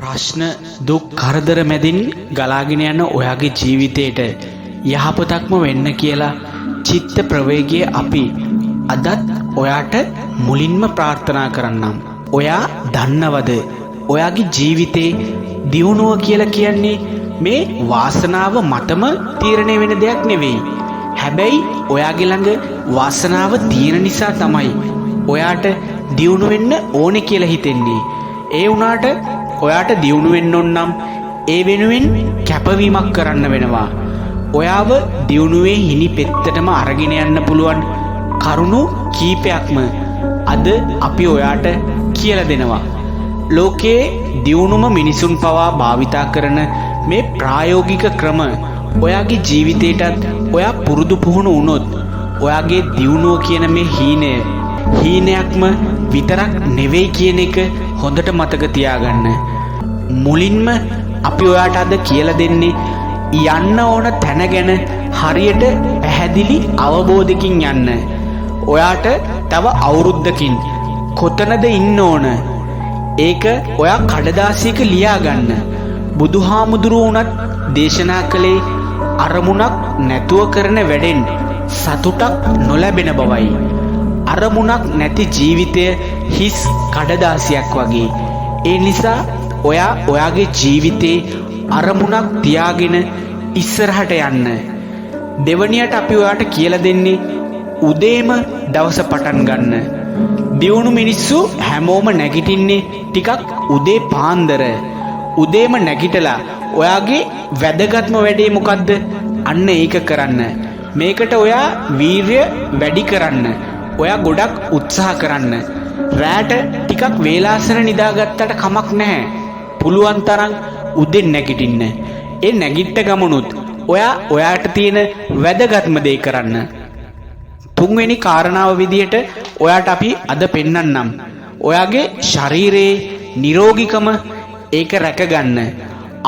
ප්‍රශ්න දුක් කරදර මැදින් ගලාගෙන යන ඔයාගේ ජීවිතේට යහපතක්ම වෙන්න කියලා චිත්ත ප්‍රවේගයේ අපි අදත් ඔයාට මුලින්ම ප්‍රාර්ථනා කරන්නම්. ඔයා දන්නවද ඔයාගේ ජීවිතේ දියුණුව කියලා කියන්නේ මේ වාසනාව මතම තීරණය වෙන දෙයක් නෙවෙයි. හැබැයි ඔයාගේ ළඟ වාසනාව තියෙන නිසා තමයි ඔයාට දියුණු වෙන්න ඕනේ කියලා හිතෙන්නේ. ඒ වුණාට ඔයාට දියුණු වෙන්න ඕන නම් ඒ වෙනුවෙන් කැපවීමක් කරන්න වෙනවා. ඔයාව දියුණුවේ හිණි පෙත්තටම අරගෙන යන්න පුළුවන් කරුණු කීපයක්ම අද අපි ඔයාට කියලා දෙනවා. ලෝකයේ දියුණුම මිනිසුන් පවා භාවිතා කරන මේ ප්‍රායෝගික ක්‍රම ඔයාගේ ජීවිතේටත් ඔයා පුරුදු පුහුණු වුණොත් ඔයාගේ දියුණුව කියන මේ හීනයක්ම විතරක් නෙවෙයි කියන එක හොඳට මතක තියාගන්න. මුලින්ම අපි ඔයාට අද කියලා දෙන්නේ යන්න ඕන තැන ගැන හරියට පැහැදිලි අවබෝධයකින් යන්න. ඔයාට තව අවුරුද්දකින් කොතනද ඉන්න ඕන ඒක ඔයා කඩදාසියක ලියාගන්න. බුදුහාමුදුරුවෝ උනත් දේශනා කළේ අරමුණක් නැතුව කරන වැඩෙන් සතුටක් නොලැබෙන බවයි. අරමුණක් නැති ජීවිතය හිස් කඩදාසියක් වගේ. ඒ නිසා ඔයා ඔයාගේ ජීවිතේ අරමුණක් තියාගෙන ඉස්සරහට යන්න. දෙවනියට අපි ඔයාට කියලා දෙන්නේ උදේම දවස පටන් ගන්න. දියුණු මිනිස්සු හැමෝම නැගිටින්නේ ටිකක් උදේ පාන්දර. උදේම නැගිටලා ඔයාගේ වැදගත්ම වැඩේ මොකද්ද? අන්න ඒක කරන්න. මේකට ඔයා වීර්ය වැඩි කරන්න. ඔයා ගොඩක් උත්සාහ කරන්න. රැට ටිකක් වේලාසන නිදාගත්තට කමක් නැහැ. පුළුවන් තරම් උදේ නැගිටින්න. ඒ නැගිට ගමනුත් ඔයා ඔයාට තියෙන වැදගත්ම දේ කරන්න. තුන්වෙනි කාරණාව විදියට ඔයාට අපි අද පෙන්නන්නම්. ඔයාගේ ශරීරයේ නිරෝගීකම ඒක රැකගන්න.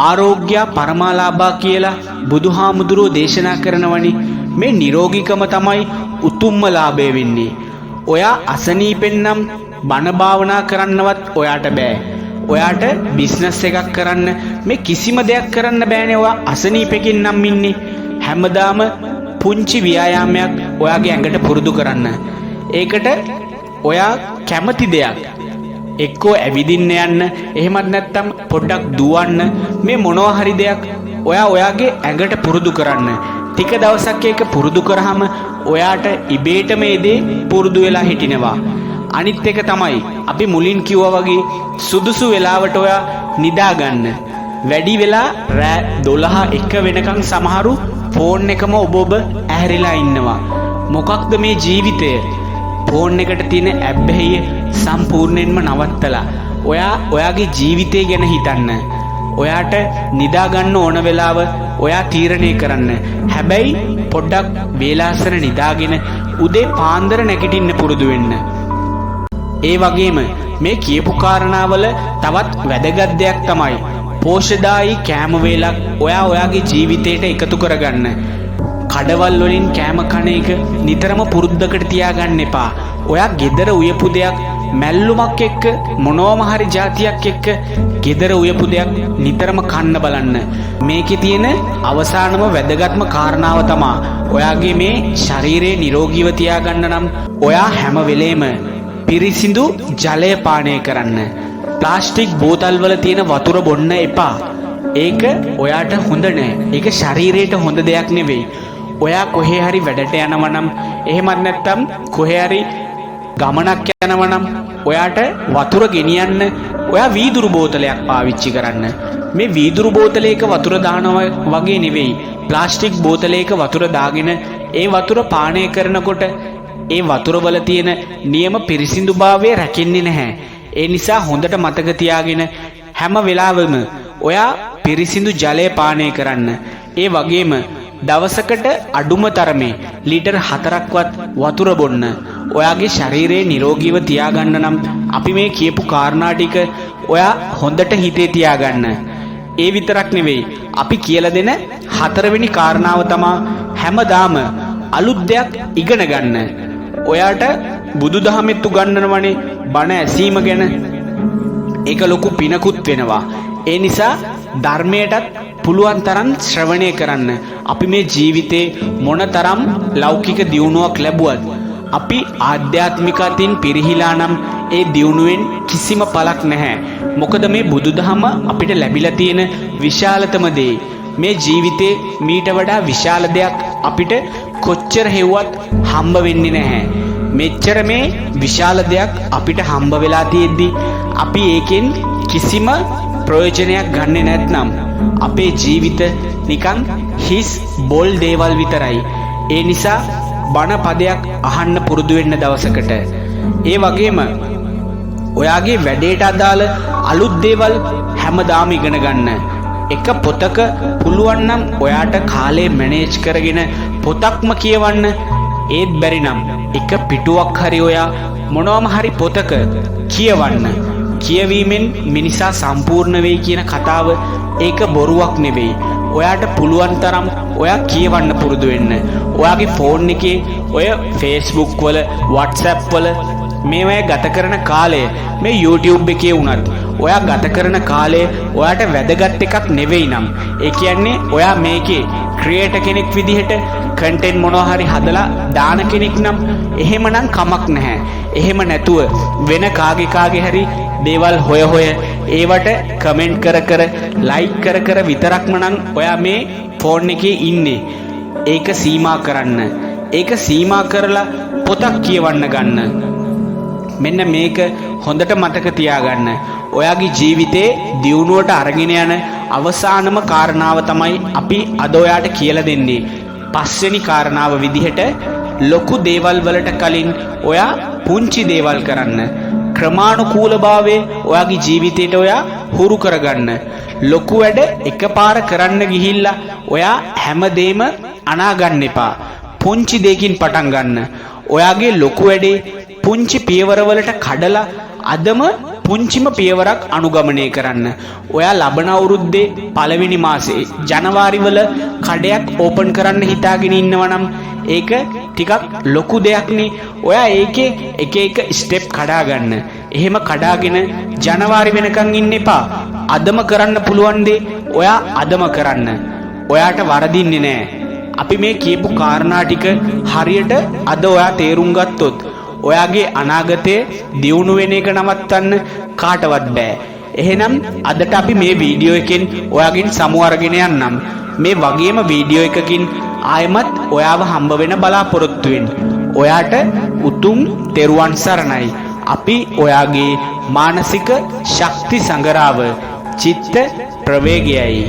ආරෝග්‍ය පරමාලාභා කියලා බුදුහාමුදුරුවෝ දේශනා කරනවනි. මේ නිරෝගීකම තමයි උතුම්ම ලාභය වෙන්නේ. ඔයා අසනීපෙන් නම් බණ භාවනා කරන්නවත් ඔයාට බෑ. ඔයාට බිස්නස් එකක් කරන්න මේ කිසිම දෙයක් කරන්න බෑනේ. ඔයා අසනීපෙකින් නම් ඉන්නේ. හැමදාම පුංචි ව්‍යායාමයක් ඔයාගේ ඇඟට පුරුදු කරන්න. ඒකට ඔයා කැමති දෙයක් එක්කෝ ඇවිදින්න යන්න, එහෙමත් නැත්නම් පොඩ්ඩක් දුවන්න, මේ මොනවා හරි දෙයක් ඔයා ඔයාගේ ඇඟට පුරුදු කරන්න. ටික දවසක් ඒක පුරුදු කරාම ඔයාට ඉබේටම මේ දේ පුරුදු වෙලා හිටිනවා. අනිත් එක තමයි අපි මුලින් කිව්වා වගේ සුදුසු වෙලාවට ඔයා නිදා ගන්න. වැඩි වෙලා රෑ 12 1 වෙනකන් සමහරු ෆෝන් එකම ඔබ ඇහැරිලා ඉන්නවා. මොකක්ද මේ ජීවිතය? ෆෝන් එකට තියෙන ඇබ්බැහිය සම්පූර්ණයෙන්ම නවත්තලා ඔයා ඔයාගේ ජීවිතය ගැන හිතන්න. ඔයාට නිදා ගන්න ඕන වෙලාව ඔයා තීරණය කරන්න. හැබැයි පොඩ්ඩක් වේලාසන නිදාගෙන උදේ පාන්දර නැගිටින්න පුරුදු වෙන්න. ඒ වගේම මේ කියපු කාරණාවල තවත් වැදගත් දෙයක් තමයි පෝෂදායී කෑම වේලක් ඔයා ඔයාගේ ජීවිතයට එකතු කරගන්න. කඩවල් වලින් කෑම කන එක නිතරම පුරුද්දකට තියාගන්න එපා. ඔයා ගෙදර උයපු දෙයක් මැල්ලුමක් එක්ක මොනෝම හරි જાතියක් එක්ක ගෙදර උයපු දෙයක් නිතරම කන්න බලන්න. මේකේ තියෙන අවසානම වැදගත්ම කාරණාව තමයි ඔයාගේ මේ ශරීරය නිරෝගීව තියාගන්න නම් ඔයා හැම වෙලේම පිරිසිදු ජලය පානය කරන්න. ප්ලාස්ටික් බෝතල් වල තියෙන වතුර බොන්න එපා. ඒක ඔයාට හොඳ නෑ. ඒක ශරීරයට හොඳ දෙයක් නෙවෙයි. ඔයා කොහේ හරි වැඩට යනවා නම්, එහෙමත් නැත්නම් කොහේ හරි ගමනක් යනවා නම් ඔයාට වතුර ගෙනියන්න ඔයා වීදුරු බෝතලයක් පාවිච්චි කරන්න. මේ වීදුරු බෝතලයක වතුර දානවා වගේ නෙවෙයි. ප්ලාස්ටික් බෝතලයක වතුර දාගෙන ඒ වතුර පානය කරනකොට ඒ වතුර වල තියෙන නියම පිරිසිදුභාවය රැකෙන්නේ නැහැ. ඒ නිසා හොඳට මතක තියාගෙන හැම වෙලාවෙම ඔයා පිරිසිදු ජලය පානය කරන්න. ඒ වගේම දවසකට අඩුම තරමේ ලීටර් 4ක්වත් වතුර බොන්න. ඔයාගේ ශරීරයේ නිරෝගීව තියාගන්න නම් අපි මේ කියපු කාරණා ටික ඔයා හොඳට හිතේ තියාගන්න. ඒ විතරක් නෙවෙයි, අපි කියලා දෙන 4වෙනි කාරණාව තමයි හැමදාම අලුත් දෙයක් ඉගෙන ගන්න. ඔයාට බුදුදහමෙත් උගන්වනවනේ බණ ඇසීම ගැන. ඒක ලොකු පිනකුත් වෙනවා. ඒ නිසා ධර්මයටත් පුළුවන් තරම් ශ්‍රවණය කරන්න. අපි මේ ජීවිතේ මොනතරම් ලෞකික දියුණුවක් ලැබුවත් අපි ආධ්‍යාත්මික අතින් පිරිහිලා නම් ඒ දියුණුවෙන් කිසිම පළක් නැහැ. මොකද මේ බුදුදහම අපිට ලැබිලා තියෙන විශාලතම දේ. මේ ජීවිතේ මීට වඩා විශාල දෙයක් අපිට කොච්චර හෙව්වත් හම්බ වෙන්නේ නැහැ. මෙච්චර මේ විශාල දෙයක් අපිට හම්බ වෙලා තියෙද්දි අපි ඒකෙන් කිසිම ප්‍රයෝජනයක් ගන්නෙ නැත්නම් අපේ ජීවිත නිකන් හිස් බොල් දේවල් විතරයි. ඒ නිසා බණ පදයක් අහන්න පුරුදු වෙන්න දවසකට. ඒ වගේම ඔයාගේ වැඩේට අදාළ අලුත් දේවල් හැමදාම ඉගෙන ගන්න. එක පොතක පුළුවන් නම් ඔයාට කාලය මැනේජ් කරගෙන පොතක්ම කියවන්න. ඒත් බැරි නම් එක පිටුවක් හරි ඔයා මොනවම හරි පොතක කියවන්න. කියවීමෙන් මිනිසා සම්පූර්ණ වෙයි කියන කතාව ඒක බොරුවක් නෙවෙයි. ඔයාට පුළුවන් තරම් ඔයා කියවන්න පුරුදු වෙන්න. ඔයාගේ ෆෝන් එකේ ඔය Facebook වල WhatsApp වල මේවැය ගත කරන කාලය මේ YouTube එකේ වුණත් ඔයා ගත කරන කාලය ඔයාට වැදගත් එකක් නෙවෙයි නම් ඒ කියන්නේ ඔයා මේකේ ක්‍රියේටර් කෙනෙක් විදිහට කන්ටෙන්ට් මොනවා හරි හදලා දාන කෙනෙක් නම් එහෙමනම් කමක් නැහැ. එහෙම නැතුව වෙන කාගේ හරි දේවල් හොය ඒවට කමෙන්ට් කර ලයික් කර විතරක්ම නම් ඔයා මේ ෆෝන් එකේ ඉන්නේ. ඒක සීමා කරන්න. ඒක සීමා කරලා පොතක් කියවන්න ගන්න. මෙන්න මේක හොඳට මතක තියාගන්න. ඔයාගේ ජීවිතේ දියුණුවට අරගෙන යන අවසානම කාරණාව තමයි අපි අද ඔයාට කියලා දෙන්නේ. පස්වෙනි කාරණාව විදිහට ලොකු දේවල් වලට කලින් ඔයා පුංචි දේවල් කරන්න. ක්‍රමානුකූලභාවය ඔයාගේ ජීවිතයට ඔයා හුරු කරගන්න. ලොකු වැඩ එකපාර කරන්න ගිහිල්ලා ඔයා හැමදේම අනාගන්න එපා. පුංචි දෙයකින් පටන් ගන්න. ඔයාගේ ලොකු වැඩේ පුංචි පියවරවලට කඩලා අදම පුංචිම පියවරක් අනුගමනය කරන්න. ඔයා ලබන අවුරුද්දේ පළවෙනි මාසේ ජනවාරි වල කඩයක් ඕපන් කරන්න හිතාගෙන ඉන්නවා නම් ඒක ටිකක් ලොකු දෙයක්නේ. ඔයා ඒකේ එක ස්ටෙප් කඩා ගන්න. එහෙම කඩාගෙන ජනවාරි වෙනකන් ඉන්න එපා. අදම කරන්න පුළුවන් දේ ඔයා අදම කරන්න. ඔයාට වරදින්නේ නැහැ. අපි මේ කියපු කාරණා ටික හරියට අද ඔයා තේරුම් ගත්තොත් ඔයාගේ අනාගතයේ දියුණු වෙන එක නවත්තන්න කාටවත් බෑ. එහෙනම් අදට අපි මේ වීඩියෝ එකෙන් ඔයාගෙන් සමු අරගෙන යන්නම්. මේ වගේම වීඩියෝ එකකින් ආයෙමත් ඔයාව හම්බ වෙන බලාපොරොත්තු වෙන්න. ඔයාට උතුම් තෙරුවන් සරණයි. අපි ඔයාගේ මානසික ශක්ති සංගරාව චිත්ත ප්‍රවේගයයි.